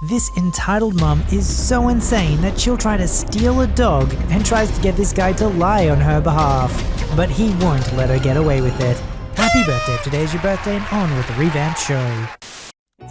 This entitled mum is so insane that she'll try to steal a dog and tries to get this guy to lie on her behalf. But he won't let her get away with it. Happy birthday if today's your birthday and on with the revamped show.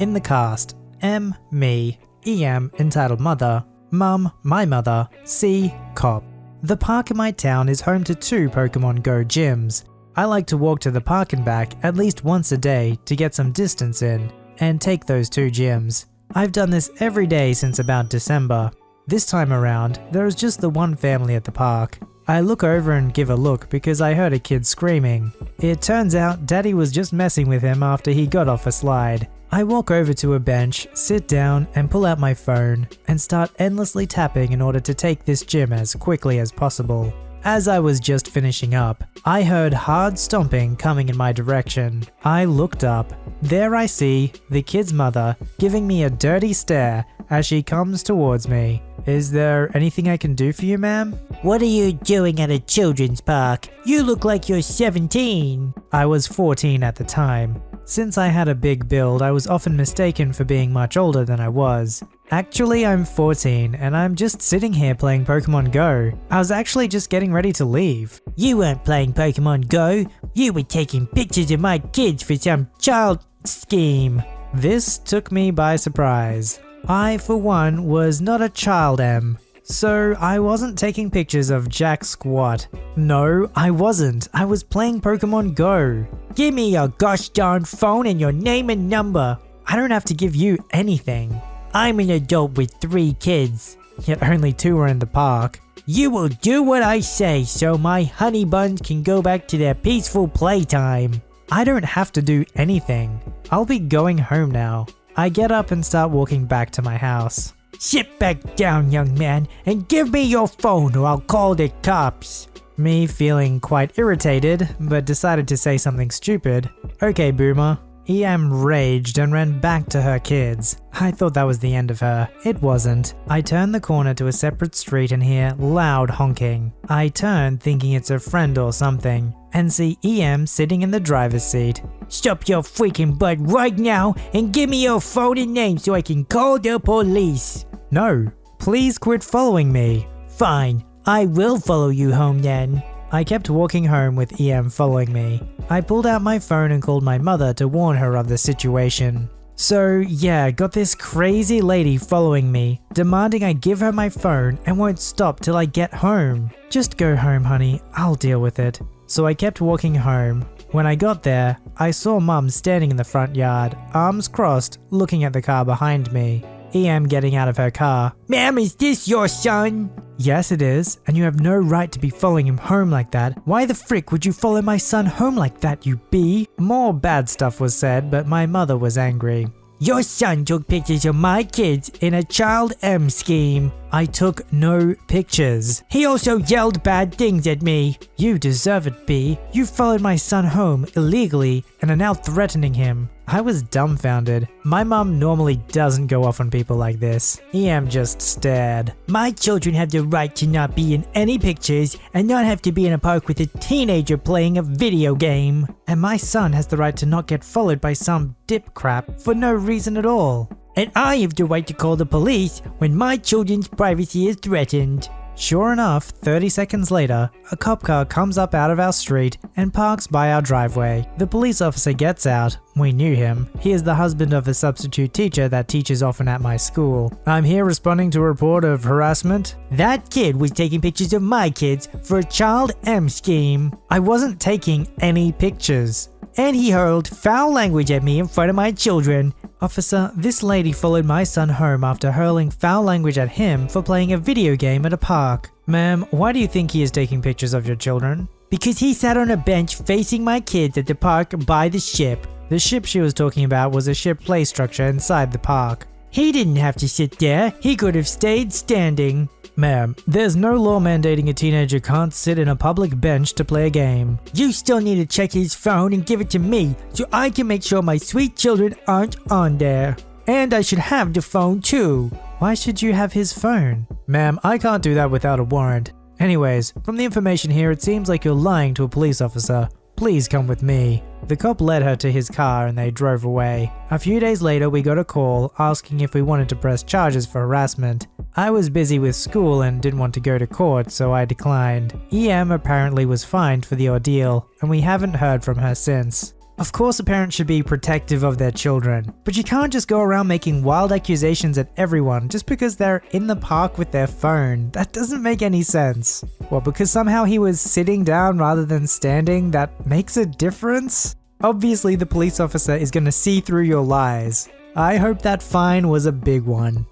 In the cast, M, me, EM, entitled mother, Mum, my mother, C, cop. The park in my town is home to 2 Pokemon Go gyms. I like to walk to the park and back at least once a day to get some distance in and take those 2 gyms. I've done this every day since about December. This time around, there is just the one family at the park. I look over and give a look because I heard a kid screaming. It turns out Daddy was just messing with him after he got off a slide. I walk over to a bench, sit down and pull out my phone and start endlessly tapping in order to take this gym as quickly as possible. As I was just finishing up, I heard hard stomping coming in my direction. I looked up. There I see the kid's mother giving me a dirty stare as she comes towards me. Is there anything I can do for you, ma'am? What are you doing at a children's park? You look like you're 17. I was 14 at the time. Since I had a big build, I was often mistaken for being much older than I was. Actually, I'm 14 and I'm just sitting here playing Pokemon Go. I was actually just getting ready to leave. You weren't playing Pokemon Go. You were taking pictures of my kids for some child scheme. This took me by surprise. I, for one, was not a child M. So I wasn't taking pictures of jack squat. No, I wasn't. I was playing Pokemon Go. Give me your gosh darn phone and your name and number. I don't have to give you anything. I'm an adult with 3 kids. Yet only 2 were in the park. You will do what I say so my honey buns can go back to their peaceful playtime. I don't have to do anything. I'll be going home now. I get up and start walking back to my house. Sit back down, young man, and give me your phone or I'll call the cops. Me feeling quite irritated, but decided to say something stupid. Okay, boomer. EM raged and ran back to her kids. I thought that was the end of her. It wasn't. I turned the corner to a separate street and hear loud honking. I turn thinking it's a friend or something, and see EM sitting in the driver's seat. Stop your freaking butt right now and give me your phone and name so I can call the police. No, please quit following me. Fine, I will follow you home then. I kept walking home with EM following me. I pulled out my phone and called my mother to warn her of the situation. So yeah, got this crazy lady following me, demanding I give her my phone and won't stop till I get home. Just go home, honey, I'll deal with it. So I kept walking home. When I got there, I saw Mum standing in the front yard, arms crossed, looking at the car behind me. EM getting out of her car. Ma'am, is this your son? Yes, it is, and you have no right to be following him home like that. Why the frick would you follow my son home like that, you bee? More bad stuff was said, but my mother was angry. Your son took pictures of my kids in a child M scheme. I took no pictures. He also yelled bad things at me. You deserve it, B. You followed my son home illegally and are now threatening him. I was dumbfounded. My mum normally doesn't go off on people like this. EM just stared. My children have the right to not be in any pictures and not have to be in a park with a teenager playing a video game. And my son has the right to not get followed by some dip crap for no reason at all. And I have the right to call the police when my children's privacy is threatened. Sure enough, 30 seconds later, a cop car comes up out of our street and parks by our driveway. The police officer gets out. We knew him. He is the husband of a substitute teacher that teaches often at my school. I'm here responding to a report of harassment. That kid was taking pictures of my kids for a child M scheme. I wasn't taking any pictures. And he hurled foul language at me in front of my children. Officer, this lady followed my son home after hurling foul language at him for playing a video game at a park. Ma'am, why do you think he is taking pictures of your children? Because he sat on a bench facing my kids at the park by the ship. The ship she was talking about was a ship play structure inside the park. He didn't have to sit there. He could have stayed standing. Ma'am, there's no law mandating a teenager can't sit in a public bench to play a game. You still need to check his phone and give it to me so I can make sure my sweet children aren't on there. And I should have the phone too. Why should you have his phone? Ma'am, I can't do that without a warrant. Anyways, from the information here, it seems like you're lying to a police officer. Please come with me. The cop led her to his car and they drove away. A few days later we got a call asking if we wanted to press charges for harassment. I was busy with school and didn't want to go to court, so I declined. EM apparently was fined for the ordeal, and we haven't heard from her since. Of course a parent should be protective of their children, but you can't just go around making wild accusations at everyone just because they're in the park with their phone. That doesn't make any sense. What, because somehow he was sitting down rather than standing, that makes a difference? Obviously the police officer is going to see through your lies. I hope that fine was a big one.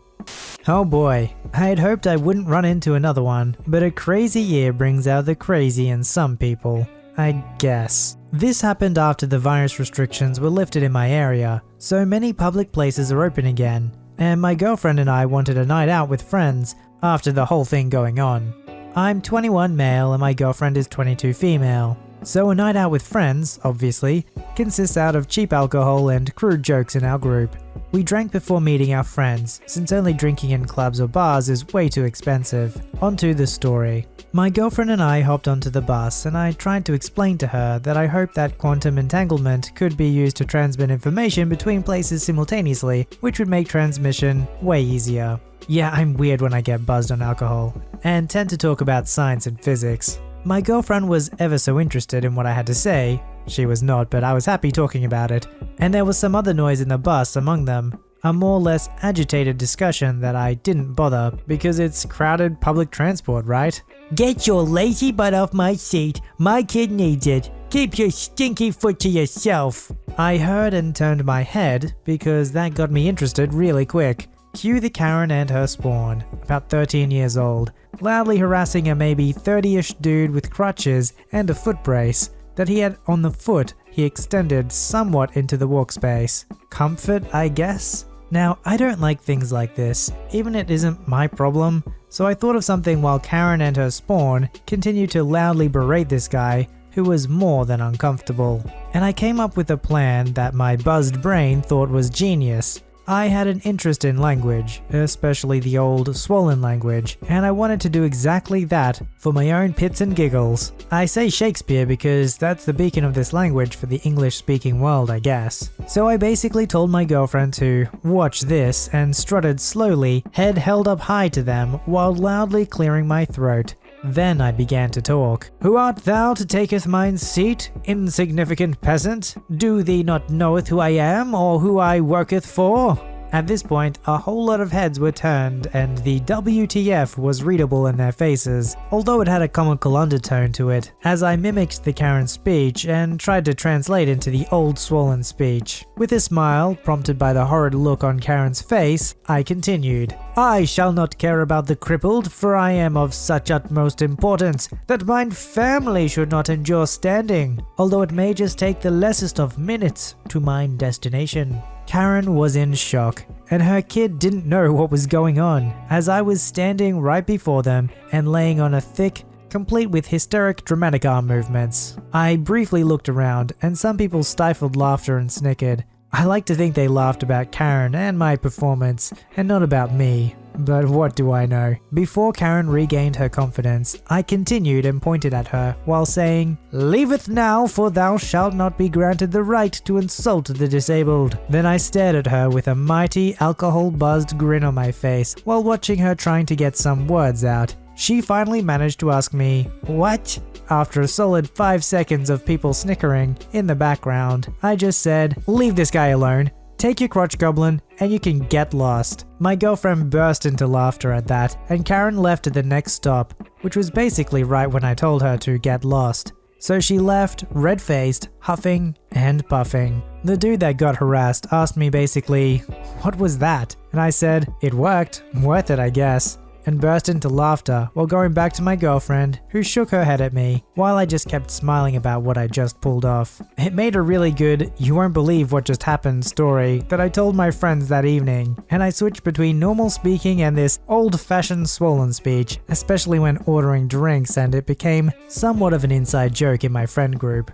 Oh boy, I had hoped I wouldn't run into another one, but a crazy year brings out the crazy in some people, I guess. This happened after the virus restrictions were lifted in my area, so many public places are open again, and my girlfriend and I wanted a night out with friends after the whole thing going on. I'm 21 male and my girlfriend is 22 female, so a night out with friends, obviously, consists out of cheap alcohol and crude jokes in our group. We drank before meeting our friends, since only drinking in clubs or bars is way too expensive. Onto the story. My girlfriend and I hopped onto the bus and I tried to explain to her that I hoped that quantum entanglement could be used to transmit information between places simultaneously, which would make transmission way easier. Yeah, I'm weird when I get buzzed on alcohol, and tend to talk about science and physics. My girlfriend was ever so interested in what I had to say. She was not, but I was happy talking about it. And there was some other noise in the bus among them. A more or less agitated discussion that I didn't bother because it's crowded public transport, right? Get your lazy butt off my seat. My kid needs it. Keep your stinky foot to yourself. I heard and turned my head because that got me interested really quick. Cue the Karen and her spawn, about 13 years old, loudly harassing a maybe 30-ish dude with crutches and a foot brace that he had on the foot he extended somewhat into the walk space. Comfort, I guess? Now, I don't like things like this, even it isn't my problem, so I thought of something while Karen and her spawn continued to loudly berate this guy who was more than uncomfortable. And I came up with a plan that my buzzed brain thought was genius. I had an interest in language, especially the old swollen language, and I wanted to do exactly that for my own pits and giggles. I say Shakespeare because that's the beacon of this language for the English-speaking world, I guess. So I basically told my girlfriend to watch this and strutted slowly, head held up high to them while loudly clearing my throat. Then I began to talk. Who art thou to taketh mine seat, insignificant peasant? Do thee not knoweth who I am, or who I worketh for? At this point, a whole lot of heads were turned and the WTF was readable in their faces, although it had a comical undertone to it, as I mimicked the Karen speech and tried to translate into the old swollen speech. With a smile, prompted by the horrid look on Karen's face, I continued. I shall not care about the crippled, for I am of such utmost importance that mine family should not endure standing, although it may just take the lessest of minutes to mine destination. Karen was in shock, and her kid didn't know what was going on, as I was standing right before them and laying on a thick, complete with hysteric dramatic arm movements. I briefly looked around, and some people stifled laughter and snickered. I like to think they laughed about Karen and my performance, and not about me. But what do I know? Before Karen regained her confidence, I continued and pointed at her while saying, "Leaveth now, for thou shalt not be granted the right to insult the disabled." Then I stared at her with a mighty alcohol-buzzed grin on my face while watching her trying to get some words out. She finally managed to ask me, "What?" After a solid 5 seconds of people snickering in the background, I just said, "Leave this guy alone. Take your crotch goblin and you can get lost." My girlfriend burst into laughter at that, and Karen left at the next stop, which was basically right when I told her to get lost. So she left, red-faced, huffing and puffing. The dude that got harassed asked me basically, "What was that?" And I said, "It worked, worth it I guess," and burst into laughter while going back to my girlfriend, who shook her head at me while I just kept smiling about what I just pulled off. It made a really good "you won't believe what just happened" story that I told my friends that evening, and I switched between normal speaking and this old-fashioned swollen speech, especially when ordering drinks, and it became somewhat of an inside joke in my friend group.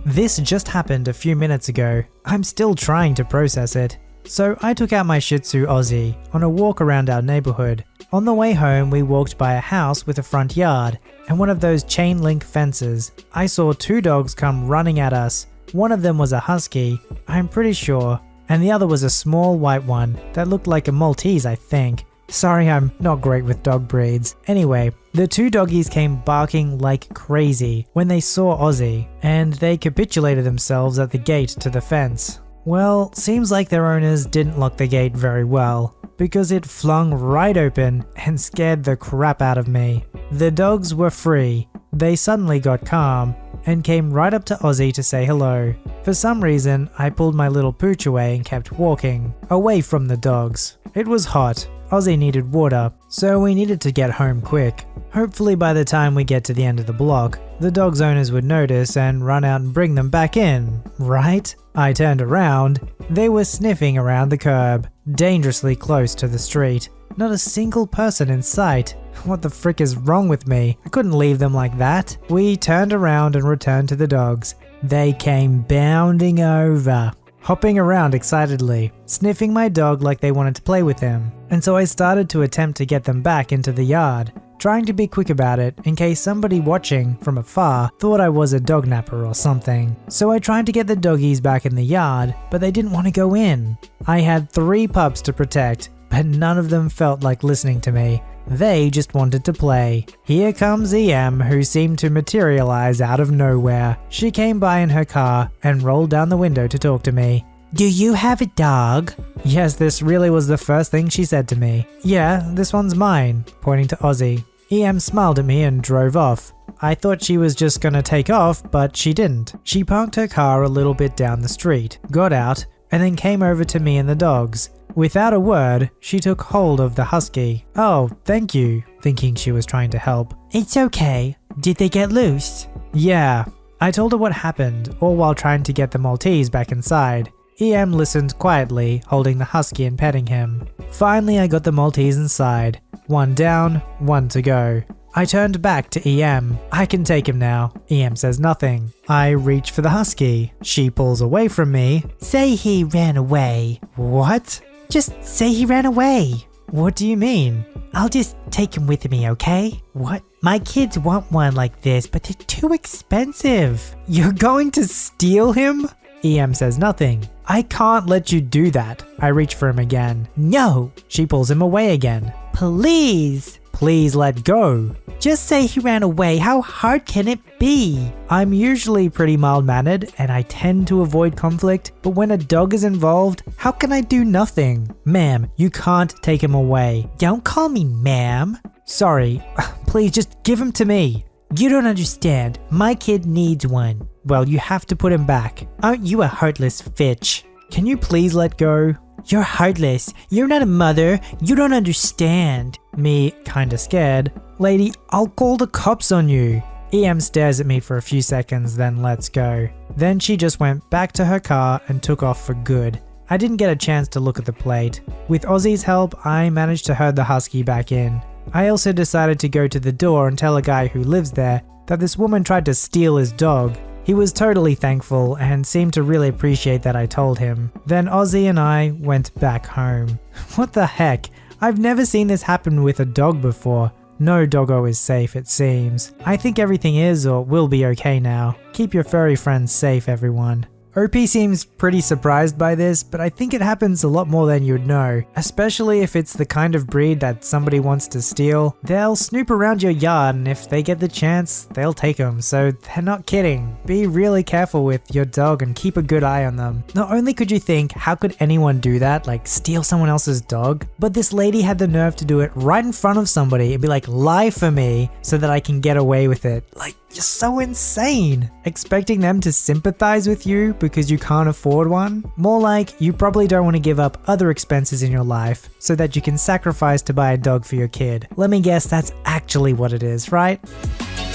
This just happened a few minutes ago. I'm still trying to process it. So I took out my Shih Tzu Aussie on a walk around our neighborhood. On the way home, we walked by a house with a front yard and one of those chain link fences. I saw 2 dogs come running at us, One of them was a husky, I'm pretty sure, and the other was a small white one that looked like a Maltese, I think. Sorry, I'm not great with dog breeds. Anyway, the two doggies came barking like crazy when they saw Ozzy, and they capitulated themselves at the gate to the fence. Well, seems like their owners didn't lock the gate very well, because it flung right open and scared the crap out of me. The dogs were free. They suddenly got calm and came right up to Ozzy to say hello. For some reason, I pulled my little pooch away and kept walking, away from the dogs. It was hot. Ozzy needed water, so we needed to get home quick. Hopefully by the time we get to the end of the block, the dog's owners would notice and run out and bring them back in, right? I turned around. They were sniffing around the curb, dangerously close to the street. Not a single person in sight. What the frick is wrong with me? I couldn't leave them like that. We turned around and returned to the dogs. They came bounding over, hopping around excitedly, sniffing my dog like they wanted to play with him. And so I started to attempt to get them back into the yard, trying to be quick about it in case somebody watching from afar thought I was a dog napper or something. So I tried to get the doggies back in the yard, but they didn't want to go in. I had 3 pups to protect, but none of them felt like listening to me. They just wanted to play. Here comes EM, who seemed to materialize out of nowhere. She came by in her car and rolled down the window to talk to me. "Do you have a dog?" Yes, this really was the first thing she said to me. "Yeah, this one's mine," pointing to Ozzy. EM smiled at me and drove off. I thought she was just gonna take off, but she didn't. She parked her car a little bit down the street, got out, and then came over to me and the dogs. Without a word, she took hold of the husky. "Oh, thank you," thinking she was trying to help. "It's okay. Did they get loose?" "Yeah." I told her what happened, all while trying to get the Maltese back inside. EM listened quietly, holding the husky and petting him. Finally, I got the Maltese inside. 1 down, 1 to go. I turned back to EM. "I can take him now." EM says nothing. I reach for the husky. She pulls away from me. "Say he ran away." "What?" "Just say he ran away." "What do you mean?" "I'll just take him with me, okay?" "What?" "My kids want one like this, but they're too expensive." "You're going to steal him?" EM says nothing. "I can't let you do that." I reach for him again. "No." She pulls him away again. "Please." "Please let go." "Just say he ran away. How hard can it be?" I'm usually pretty mild-mannered and I tend to avoid conflict, but when a dog is involved, how can I do nothing? "Ma'am, you can't take him away." "Don't call me ma'am." "Sorry, please just give him to me." "You don't understand. My kid needs one." "Well, you have to put him back." "Aren't you a heartless fitch?" "Can you please let go?" "You're heartless. You're not a mother. You don't understand." Me, kinda scared. "Lady, I'll call the cops on you." EM stares at me for a few seconds, then lets go. Then she just went back to her car and took off for good. I didn't get a chance to look at the plate. With Ozzy's help, I managed to herd the husky back in. I also decided to go to the door and tell a guy who lives there that this woman tried to steal his dog. He was totally thankful and seemed to really appreciate that I told him. Then Ozzy and I went back home. What the heck? I've never seen this happen with a dog before. No doggo is safe, it seems. I think everything is or will be okay now. Keep your furry friends safe, everyone. OP seems pretty surprised by this, but I think it happens a lot more than you'd know, especially if it's the kind of breed that somebody wants to steal. They'll snoop around your yard, and if they get the chance, they'll take them, so they're not kidding. Be really careful with your dog and keep a good eye on them. Not only could you think, how could anyone do that, like steal someone else's dog, but this lady had the nerve to do it right in front of somebody and be like, "Lie for me so that I can get away with it." Like, you're so insane. Expecting them to sympathize with you because you can't afford one? More like, you probably don't want to give up other expenses in your life so that you can sacrifice to buy a dog for your kid. Let me guess, that's actually what it is, right?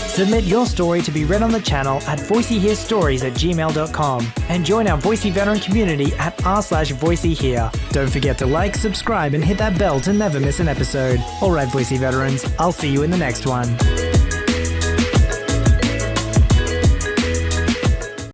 Submit your story to be read on the channel at VoiceyHereStories@gmail.com and join our Voicey veteran community at r/VoiceyHere. Don't forget to like, subscribe, and hit that bell to never miss an episode. Alright, Voicey veterans, I'll see you in the next one.